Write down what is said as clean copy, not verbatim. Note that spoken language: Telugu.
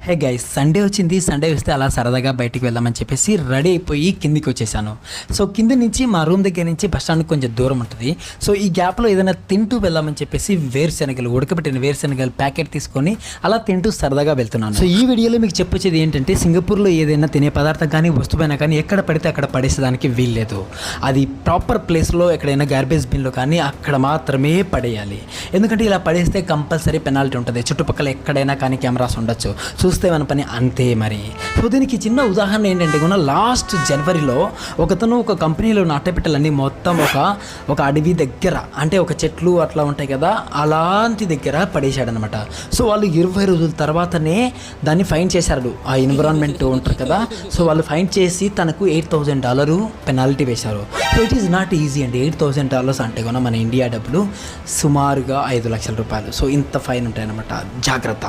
హే గైస్, సండే వచ్చింది. సండే వస్తే అలా సరదాగా బయటికి వెళ్దామని చెప్పేసి రెడీ అయిపోయి కిందికి వచ్చేసాను. సో కింద నుంచి మా రూమ్ దగ్గర నుంచి బస్ స్టాండ్కి కొంచెం దూరం ఉంటుంది. సో ఈ గ్యాప్లో ఏదైనా తింటూ వెళ్దామని చెప్పేసి వేరుశనగలు, ఉడకబెట్టిన వేరుశనగలు ప్యాకెట్ తీసుకొని అలా తింటూ సరదాగా వెళ్తున్నాను. సో ఈ వీడియోలో మీకు చెప్పొచ్చేది ఏంటంటే, సింగపూర్లో ఏదైనా తినే పదార్థం కానీ వస్తువైనా కానీ ఎక్కడ పడితే అక్కడ పడేసేదానికి వీల్లేదు. అది ప్రాపర్ ప్లేస్లో ఎక్కడైనా గార్బేజ్ బిన్లో కానీ అక్కడ మాత్రమే పడేయాలి. ఎందుకంటే ఇలా పడేస్తే కంపల్సరీ పెనాల్టీ ఉంటుంది. చుట్టుపక్కల ఎక్కడైనా కానీ కెమెరాస్ ఉండొచ్చు, చూస్తే మన పని అంతే. మరి సో దీనికి చిన్న ఉదాహరణ ఏంటంటే కూడా, లాస్ట్ జనవరిలో ఒకతను ఒక కంపెనీలో అట్టపెట్టెలన్నీ మొత్తం ఒక అడవి దగ్గర, అంటే ఒక చెట్లు అట్లా ఉంటాయి కదా, అలాంటి దగ్గర పడేశాడనమాట. సో వాళ్ళు 20 రోజుల తర్వాతనే దాన్ని ఫైన్ చేశారు. ఆ ఎన్విరాన్మెంట్ ఉంటారు కదా, సో వాళ్ళు ఫైన్ చేసి తనకు $8,000 పెనాల్టీ వేశారు. So it is not easy అండి. $8,000 అంటే కూడా మన ఇండియా డబ్బులు సుమారుగా 5 లక్షల రూపాయలు. సో ఇంత ఫైన్ ఉంటాయన్నమాట. జాగ్రత్త.